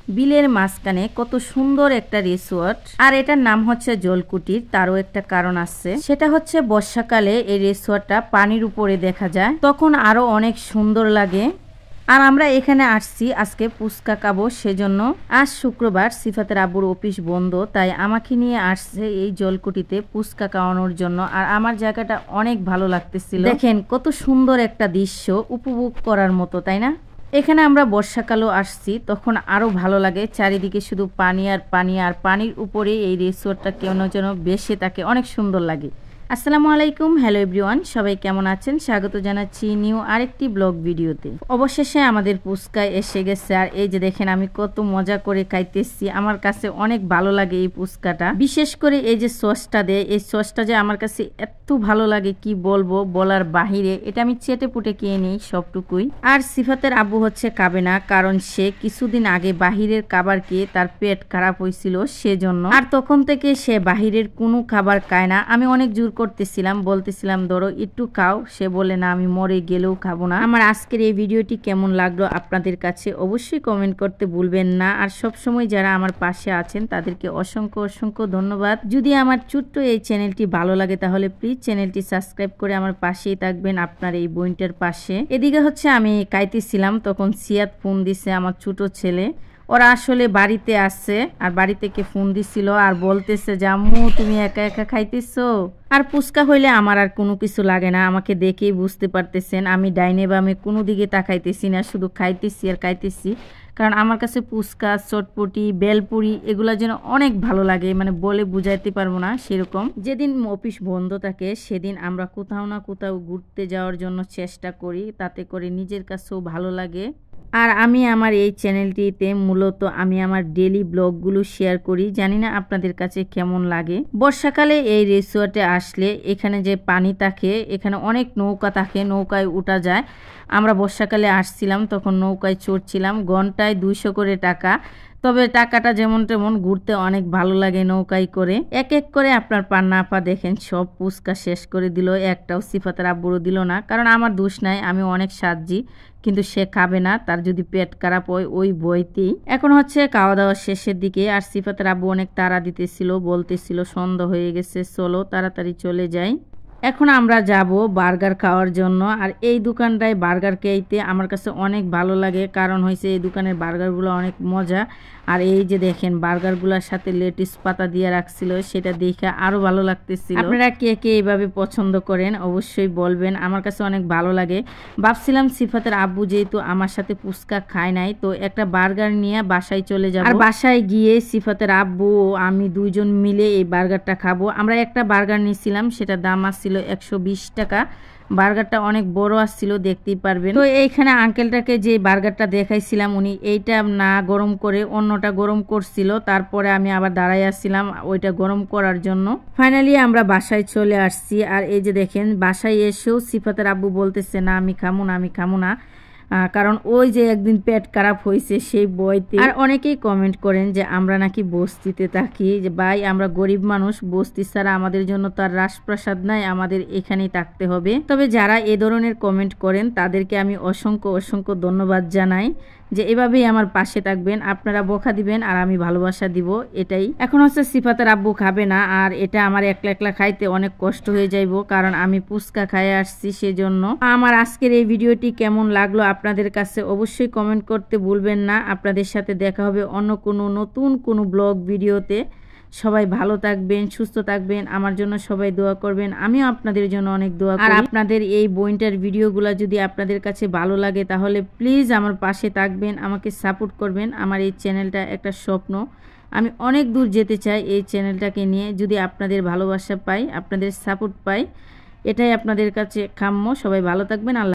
বিলের মাঝখানে কত সুন্দর একটা রিসোর্ট, আর এটার নাম হচ্ছে জলকুটির। তারও একটা কারণ আছে, সেটা হচ্ছে বর্ষাকালে এই রিসোর্টটা পানির উপরে দেখা যায়, তখন আরো অনেক সুন্দর লাগে। আর আমরা এখানে আসছি আজকে ফুচকা খাবো, সেজন্য। আজ শুক্রবার, সিফাতের আব্বুর অফিস বন্ধ, তাই আমাকে নিয়ে আসছে এই জলকুটিতে ফুচকা খাওয়ানোর জন্য। আর আমার জায়গাটা অনেক ভালো লাগতেছিল, দেখেন কত সুন্দর একটা দৃশ্য, উপভোগ করার মতো, তাই না? এখানে আমরা বর্ষাকালও আসছি, তখন আরো ভালো লাগে। চারিদিকে শুধু পানি আর পানি, আর পানির উপরে এই রিসোর্টটা কেন যেন বেশি থাকে, অনেক সুন্দর লাগে। আসসালামু আলাইকুম, হ্যালো এভরিওয়ান, সবাই কেমন আছেন? স্বাগত জানাচ্ছি নিউ আরেকটি ব্লগ ভিডিওতে। অবশেষে আমাদের ফুচকা এসে গেছে, আর এই যে দেখেন আমি কত মজা করে খাইতেছি। আমার কাছে অনেক ভালো লাগে এই ফুচকাটা, বিশেষ করে এই যে সসটা দেয়, এই সসটা যে আমার কাছে এত ভালো লাগে কি বলবো, বলার বাহিরে। এটা আমি চেটে পুটে খেয়ে নিই সবটুকুই। আর সিফাতের আব্বু হচ্ছে খাবে না, কারণ সে কিছুদিন আগে বাহিরের খাবার খেয়ে তার পেট খারাপ হয়েছিল, সেজন্য। আর তখন থেকে সে বাহিরের কোনো খাবার খায় না। আমি অনেক জোর করতেছিলাম, বলতেছিলাম ধরো একটু খাও, সে বলে না আমি মরে গেলেও খাবো না। আমার আজকের এই ভিডিওটি কেমন লাগলো আপনাদের কাছে অবশ্যই কমেন্ট করতে ভুলবেন না। আর সব সময় যারা আমার পাশে আছেন তাদেরকে অসংখ্য অসংখ্য ধন্যবাদ। যদি আমার ছোট্ট এই চ্যানেলটি ভালো লাগে তাহলে প্লিজ চ্যানেলটি সাবস্ক্রাইব করে আমার পাশেই থাকবেন, আপনার এই বোনটার পাশে। এদিকে হচ্ছে আমি খাইতেছিলাম, তখন সিয়াদ ফোন দিছে, আমার ছোট ছেলে। ওরা আসলে বাড়িতে আসছে, আর বাড়ি থেকে ফোন দিছিল আর বলতেছে যে আম্মু তুমি একা একা খাইতেছো। আর ফুচকা হইলে আমার আর কোনো কিছু লাগে না, আমাকে দেখেই বুঝতে পারতেছেন আমি ডাইনে বামে কোনো দিকে তাকাইতেছি না, শুধু খাইতেছি আর খাইতেছি। কারণ আমার কাছে ফুচকা, চটপটি, বেলপুরি এগুলা যেন অনেক ভালো লাগে, মানে বলে বুঝাইতে পারবো না সেরকম। যেদিন অফিস বন্ধ থাকে সেদিন আমরা কোথাও না কোথাও ঘুরতে যাওয়ার জন্য চেষ্টা করি, তাতে করে নিজের কাছেও ভালো লাগে। আর আমি আমার এই চ্যানেলটিতে মূলত আমি আমার ডেইলি ব্লগগুলো শেয়ার করি, জানি না আপনাদের কাছে কেমন লাগে। বর্ষাকালে এই রিসোর্টে আসলে এখানে যে পানি থাকে, এখানে অনেক নৌকা থাকে, নৌকায় উঠা যায়। আমরা বর্ষাকালে আসছিলাম, তখন নৌকায় চড়ছিলাম, ঘন্টায় 200 করে টাকা। তবে টাকাটা যেমন তেমন, ঘুরতে অনেক ভালো লাগে নৌকায় করে। এক এক করে আপনার পান্না আপা দেখেন সব ফুচকা শেষ করে দিল, একটাও সিফাতের আব্বুরও দিল না। কারণ আমার দোষ নাই, আমি অনেক সাজি, কিন্তু সে খাবে না, তার যদি পেট খারাপ হয় ওই বইতেই। এখন হচ্ছে খাওয়া দাওয়া শেষের দিকে, আর সিফাতের আব্বু অনেক তাড়া দিতেছিল, বলতেছিল সন্ধ্যা হয়ে গেছে, চলো তাড়াতাড়ি চলে যাই। এখন আমরা যাব বার্গার খাওয়ার জন্য। আর এই দোকানটায় বার্গার খেতে আমার কাছে অনেক ভালো লাগে, কারণ হয়েছে এই দোকানের বার্গারগুলো অনেক মজা। আর এই যে দেখেন বার্গারগুলোর সাথে লেটুস পাতা দিয়ে রাখছিল, সেটা দেখে আরো ভালো লাগতেছিল। আপনারা কে কে এইভাবে পছন্দ করেন অবশ্যই বলবেন, আমার কাছে অনেক ভালো লাগে। ভাবছিলাম সিফাতের আব্বু যেহেতু আমার সাথে ফুচকা খায় নাই, তো একটা বার্গার নিয়ে বাসায় চলে যাব। আর বাসায় গিয়ে সিফাতের আব্বু ও আমি দুইজন মিলে এই বার্গারটা খাবো। আমরা একটা বার্গার নিয়েছিলাম, সেটা দাম আসছিল 120 টাকা। বার্গারটা অনেক বড় আসছিল, দেখতেই পারবেন। তো এইখানে আঙ্কেলটাকে যে বার্গারটা দেখাইছিলাম, উনি এইটা না গরম করে অন্যটা গরম করছিল, তারপরে আমি আবার দাঁড়াই আসছিলাম ওইটা গরম করার জন্য। ফাইনালি আমরা বাসায় চলে আসছি। আর এই যে দেখেন বাসায় এসেও সিফাতের আব্বু বলতেছে না আমি খামু না, আমি খামু না, কারণ ওই যে একদিন পেট খারাপ হয়েছে সেই বইতে। আর অনেকেই কমেন্ট করেন যে আমরা নাকি বস্তিতে থাকি, যে ভাই আমরা গরিব মানুষ, বস্তি ছাড়া আমাদের জন্য তার রাজপ্রাসাদ নাই, আমাদের এখানেই থাকতে হবে। তবে যারা এ ধরনের কমেন্ট করেন তাদেরকে আমি অসংখ্য অসংখ্য ধন্যবাদ জানাই, যে এভাবেই আমার পাশে থাকবেন, আপনারা বকা দিবেন আর আমি ভালোবাসা দিব, এটাই। এখন হচ্ছে সিফাতের আব্বু খাবে না, আর এটা আমার একলা একলা খাইতে অনেক কষ্ট হয়ে যাইব, কারণ আমি ফুচকা খাইয়ে আসছি সেজন্য। আমার আজকের এই ভিডিওটি কেমন লাগলো আপনাদের কাছে অবশ্যই কমেন্ট করতে ভুলবেন না। আপনাদের সাথে দেখা হবে অন্য কোনো নতুন কোনো ব্লগ ভিডিওতে। সবাই ভালো থাকবেন, সুস্থ থাকবেন, আমার জন্য সবাই দোয়া করবেন, আমিও আপনাদের জন্য অনেক দোয়া করি। আর আপনাদের এই বইটার ভিডিওগুলো যদি আপনাদের কাছে ভালো লাগে তাহলে প্লিজ আমার পাশে থাকবেন, আমাকে সাপোর্ট করবেন। আমার এই চ্যানেলটা একটা স্বপ্ন, আমি অনেক দূর যেতে চাই এই চ্যানেলটাকে নিয়ে। যদি আপনাদের ভালোবাসা পাই, আপনাদের সাপোর্ট পাই, এটাই আপনাদের কাছে কাম্য। সবাই ভালো থাকবেন। আল্লাহ।